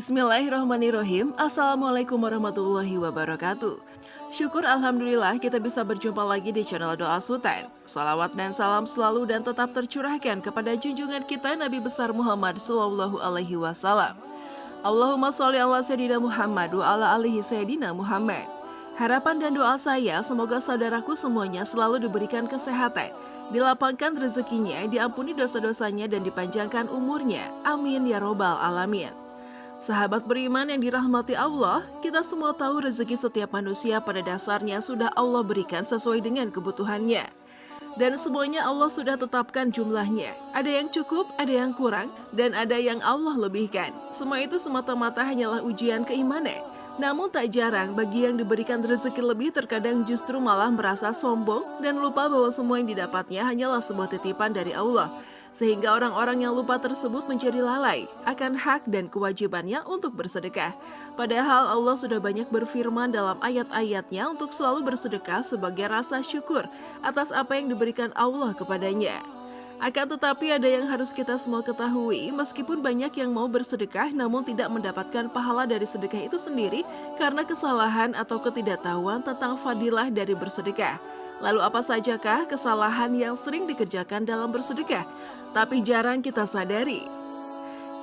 Bismillahirrahmanirrahim. Assalamualaikum warahmatullahi wabarakatuh. Syukur Alhamdulillah kita bisa berjumpa lagi di channel Doa Sultan. Salawat dan salam selalu dan tetap tercurahkan kepada junjungan kita Nabi besar Muhammad Sallallahu Alaihi Wasallam. Allahumma sholli ala Sayyidina Muhammad wa ala alihi Sayyidina Muhammad. Harapan dan doa saya semoga saudaraku semuanya selalu diberikan kesehatan, dilapangkan rezekinya, diampuni dosa-dosanya dan dipanjangkan umurnya. Amin ya robbal alamin. Sahabat beriman yang dirahmati Allah, kita semua tahu rezeki setiap manusia pada dasarnya sudah Allah berikan sesuai dengan kebutuhannya. Dan semuanya Allah sudah tetapkan jumlahnya. Ada yang cukup, ada yang kurang, dan ada yang Allah lebihkan. Semua itu semata-mata hanyalah ujian keimanan. Namun tak jarang bagi yang diberikan rezeki lebih terkadang justru malah merasa sombong dan lupa bahwa semua yang didapatnya hanyalah sebuah titipan dari Allah. Sehingga orang-orang yang lupa tersebut menjadi lalai akan hak dan kewajibannya untuk bersedekah. Padahal Allah sudah banyak berfirman dalam ayat-ayatnya untuk selalu bersedekah sebagai rasa syukur atas apa yang diberikan Allah kepadanya. Akan tetapi ada yang harus kita semua ketahui, meskipun banyak yang mau bersedekah namun tidak mendapatkan pahala dari sedekah itu sendiri karena kesalahan atau ketidaktahuan tentang fadilah dari bersedekah. Lalu apa sajakah kesalahan yang sering dikerjakan dalam bersedekah, tapi jarang kita sadari?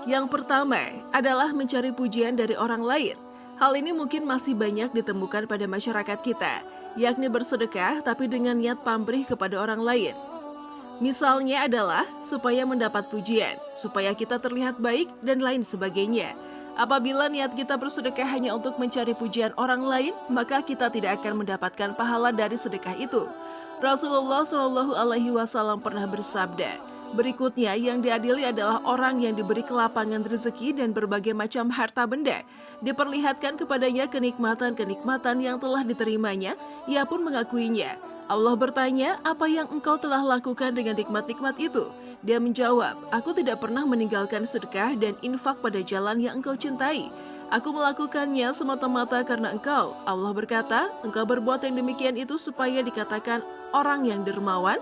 Yang pertama adalah mencari pujian dari orang lain. Hal ini mungkin masih banyak ditemukan pada masyarakat kita, yakni bersedekah tapi dengan niat pamrih kepada orang lain. Misalnya adalah supaya mendapat pujian, supaya kita terlihat baik, dan lain sebagainya. Apabila niat kita bersedekah hanya untuk mencari pujian orang lain, maka kita tidak akan mendapatkan pahala dari sedekah itu. Rasulullah Shallallahu Alaihi Wasallam pernah bersabda, berikutnya yang diadili adalah orang yang diberi kelapangan rezeki dan berbagai macam harta benda. Diperlihatkan kepadanya kenikmatan-kenikmatan yang telah diterimanya, ia pun mengakuinya. Allah bertanya, apa yang engkau telah lakukan dengan nikmat-nikmat itu? Dia menjawab, aku tidak pernah meninggalkan sedekah dan infak pada jalan yang engkau cintai. Aku melakukannya semata-mata karena engkau. Allah berkata, engkau berbuat yang demikian itu supaya dikatakan orang yang dermawan.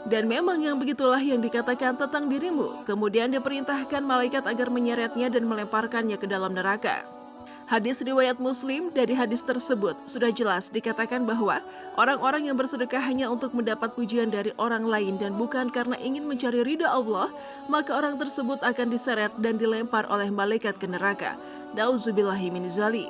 Dan memang yang begitulah yang dikatakan tentang dirimu. Kemudian diperintahkan malaikat agar menyeretnya dan melemparkannya ke dalam neraka. Hadis riwayat Muslim. Dari hadis tersebut sudah jelas dikatakan bahwa orang-orang yang bersedekah hanya untuk mendapat pujian dari orang lain dan bukan karena ingin mencari ridha Allah, maka orang tersebut akan diseret dan dilempar oleh malaikat ke neraka. Nauzubillahi min dzalik.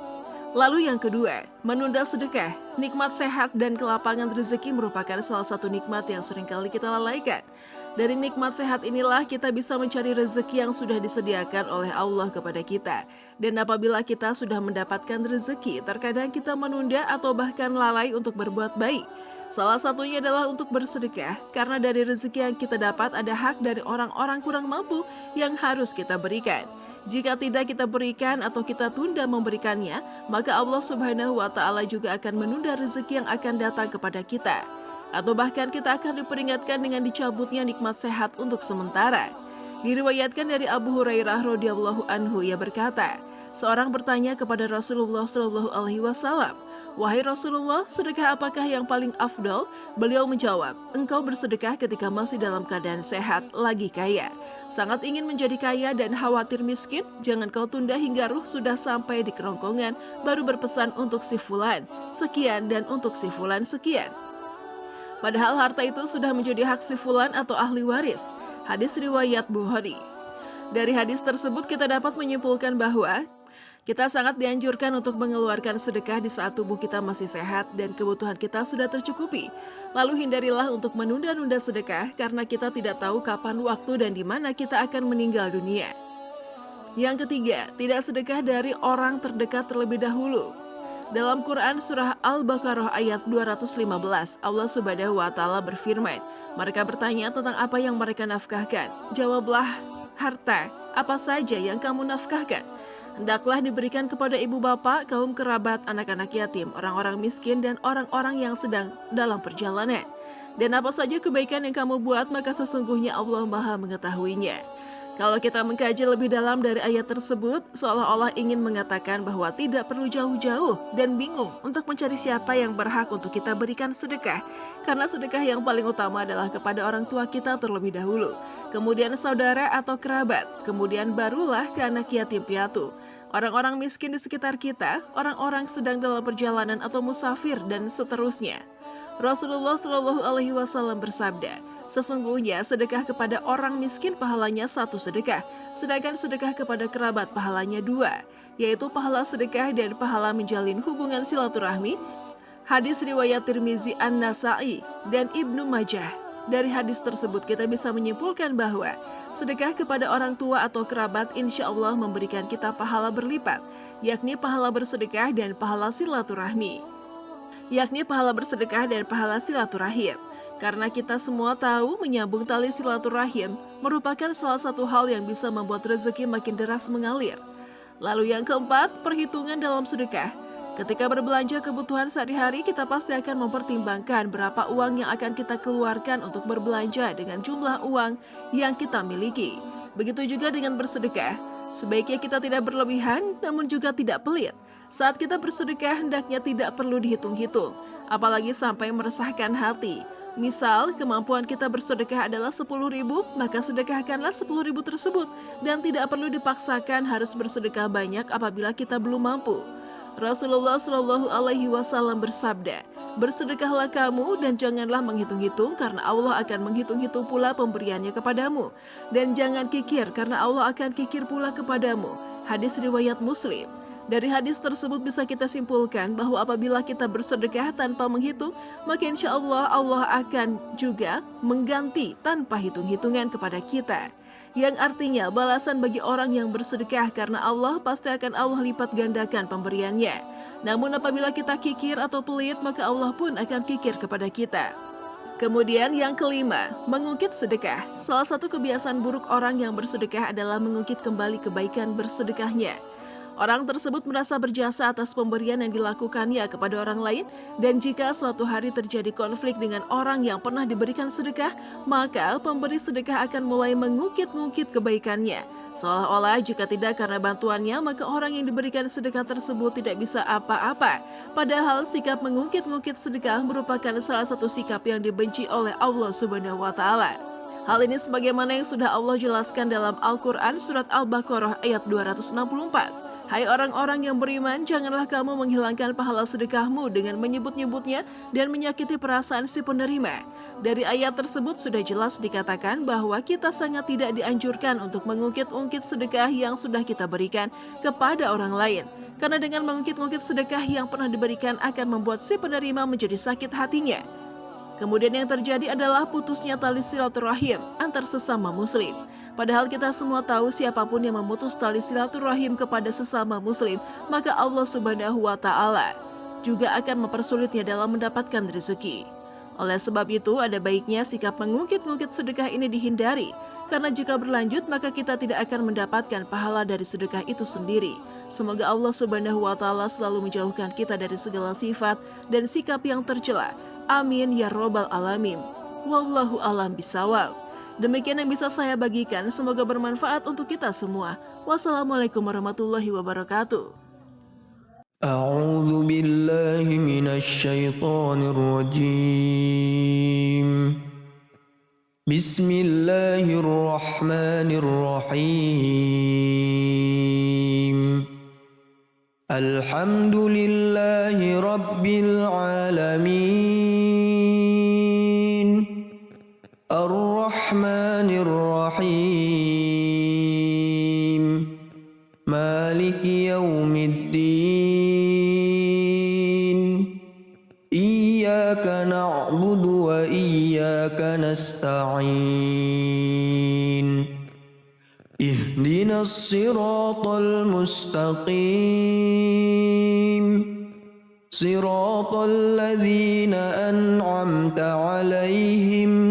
Lalu yang kedua, menunda sedekah. Nikmat sehat dan kelapangan rezeki merupakan salah satu nikmat yang seringkali kita lalaikan. Dari nikmat sehat inilah kita bisa mencari rezeki yang sudah disediakan oleh Allah kepada kita. Dan apabila kita sudah mendapatkan rezeki, terkadang kita menunda atau bahkan lalai untuk berbuat baik. Salah satunya adalah untuk bersedekah, karena dari rezeki yang kita dapat ada hak dari orang-orang kurang mampu yang harus kita berikan. Jika tidak kita berikan atau kita tunda memberikannya, maka Allah Subhanahu wa Ta'ala juga akan menunda rezeki yang akan datang kepada kita. Atau bahkan kita akan diperingatkan dengan dicabutnya nikmat sehat untuk sementara. Diriwayatkan dari Abu Hurairah radhiyallahu anhu, ia berkata, seorang bertanya kepada Rasulullah Shallallahu Alaihi Wasallam, wahai Rasulullah, sedekah apakah yang paling afdol? Beliau menjawab, engkau bersedekah ketika masih dalam keadaan sehat, lagi kaya. Sangat ingin menjadi kaya dan khawatir miskin, jangan kau tunda hingga ruh sudah sampai di kerongkongan, baru berpesan untuk si fulan sekian dan untuk si fulan sekian. Padahal harta itu sudah menjadi hak si fulan atau ahli waris. Hadis riwayat Bukhari. Dari hadis tersebut kita dapat menyimpulkan bahwa kita sangat dianjurkan untuk mengeluarkan sedekah di saat tubuh kita masih sehat dan kebutuhan kita sudah tercukupi. Lalu hindarilah untuk menunda-nunda sedekah karena kita tidak tahu kapan waktu dan di mana kita akan meninggal dunia. Yang ketiga, tidak sedekah dari orang terdekat terlebih dahulu. Dalam Quran Surah Al-Baqarah ayat 215, Allah Subhanahu wa Ta'ala berfirman, mereka bertanya tentang apa yang mereka nafkahkan. Jawablah, harta, apa saja yang kamu nafkahkan? Hendaklah diberikan kepada ibu bapak, kaum kerabat, anak-anak yatim, orang-orang miskin, dan orang-orang yang sedang dalam perjalanan. Dan apa saja kebaikan yang kamu buat, maka sesungguhnya Allah Maha mengetahuinya. Kalau kita mengkaji lebih dalam dari ayat tersebut, seolah-olah ingin mengatakan bahwa tidak perlu jauh-jauh dan bingung untuk mencari siapa yang berhak untuk kita berikan sedekah. Karena sedekah yang paling utama adalah kepada orang tua kita terlebih dahulu, kemudian saudara atau kerabat, kemudian barulah ke anak yatim piatu. orang-orang miskin di sekitar kita, orang-orang sedang dalam perjalanan atau musafir, dan seterusnya. Rasulullah Shallallahu Alaihi Wasallam bersabda, sesungguhnya sedekah kepada orang miskin pahalanya 1 sedekah, sedangkan sedekah kepada kerabat pahalanya 2, yaitu pahala sedekah dan pahala menjalin hubungan silaturahmi. Hadis riwayat Tirmizi, An-Nasa'i, dan Ibnu Majah. Dari hadis tersebut kita bisa menyimpulkan bahwa sedekah kepada orang tua atau kerabat insya Allah memberikan kita pahala berlipat, yakni pahala bersedekah dan pahala silaturahmi. Karena kita semua tahu menyambung tali silaturahim merupakan salah satu hal yang bisa membuat rezeki makin deras mengalir. Lalu yang keempat, perhitungan dalam sedekah. Ketika berbelanja kebutuhan sehari-hari, kita pasti akan mempertimbangkan berapa uang yang akan kita keluarkan untuk berbelanja dengan jumlah uang yang kita miliki. Begitu juga dengan bersedekah. Sebaiknya kita tidak berlebihan, namun juga tidak pelit. Saat kita bersedekah, hendaknya tidak perlu dihitung-hitung, apalagi sampai meresahkan hati. Misal, kemampuan kita bersedekah adalah 10.000, maka sedekahkanlah 10.000 tersebut, dan tidak perlu dipaksakan harus bersedekah banyak apabila kita belum mampu. Rasulullah Shallallahu Alaihi Wasallam bersabda, bersedekahlah kamu dan janganlah menghitung-hitung, karena Allah akan menghitung-hitung pula pemberiannya kepadamu. Dan jangan kikir, karena Allah akan kikir pula kepadamu. Hadis riwayat Muslim. Dari hadis tersebut bisa kita simpulkan bahwa apabila kita bersedekah tanpa menghitung, maka insya Allah Allah akan juga mengganti tanpa hitung-hitungan kepada kita. Yang artinya balasan bagi orang yang bersedekah karena Allah pasti akan Allah lipat gandakan pemberiannya. Namun apabila kita kikir atau pelit, maka Allah pun akan kikir kepada kita. Kemudian yang kelima, mengungkit sedekah. Salah satu kebiasaan buruk orang yang bersedekah adalah mengungkit kembali kebaikan bersedekahnya. Orang tersebut merasa berjasa atas pemberian yang dilakukannya kepada orang lain, dan jika suatu hari terjadi konflik dengan orang yang pernah diberikan sedekah, maka pemberi sedekah akan mulai mengungkit-ungkit kebaikannya. Seolah-olah jika tidak karena bantuannya, maka orang yang diberikan sedekah tersebut tidak bisa apa-apa. Padahal sikap mengungkit-ungkit sedekah merupakan salah satu sikap yang dibenci oleh Allah Subhanahu wa Ta'ala. Hal ini sebagaimana yang sudah Allah jelaskan dalam Al-Quran Surat Al-Baqarah ayat 264. Hai orang-orang yang beriman, janganlah kamu menghilangkan pahala sedekahmu dengan menyebut-nyebutnya dan menyakiti perasaan si penerima. Dari ayat tersebut sudah jelas dikatakan bahwa kita sangat tidak dianjurkan untuk mengungkit-ungkit sedekah yang sudah kita berikan kepada orang lain. Karena dengan mengungkit-ungkit sedekah yang pernah diberikan akan membuat si penerima menjadi sakit hatinya. Kemudian yang terjadi adalah putusnya tali silaturahim antar sesama muslim. Padahal kita semua tahu siapapun yang memutus tali silaturahim kepada sesama muslim, maka Allah Subhanahu wa Ta'ala juga akan mempersulitnya dalam mendapatkan rezeki. Oleh sebab itu, ada baiknya sikap mengungkit-ungkit sedekah ini dihindari, karena jika berlanjut maka kita tidak akan mendapatkan pahala dari sedekah itu sendiri. Semoga Allah Subhanahu wa Ta'ala selalu menjauhkan kita dari segala sifat dan sikap yang tercela. Amin ya robbal alamin. Wallahu alam bisawab. Demikian yang bisa saya bagikan, semoga bermanfaat untuk kita semua. Wassalamualaikum warahmatullahi wabarakatuh. A'udzu billahi minasy syaithanir rajim. Bismillahirrahmanirrahim. Alhamdulillahi rabbil alamin. Ar-Rahmanir Rahim. Maliki yaumiddin. Iyyaka na'budu wa iyyaka nasta'in. Ihdinas siratal mustaqim. Siratal ladzina an'amta 'alaihim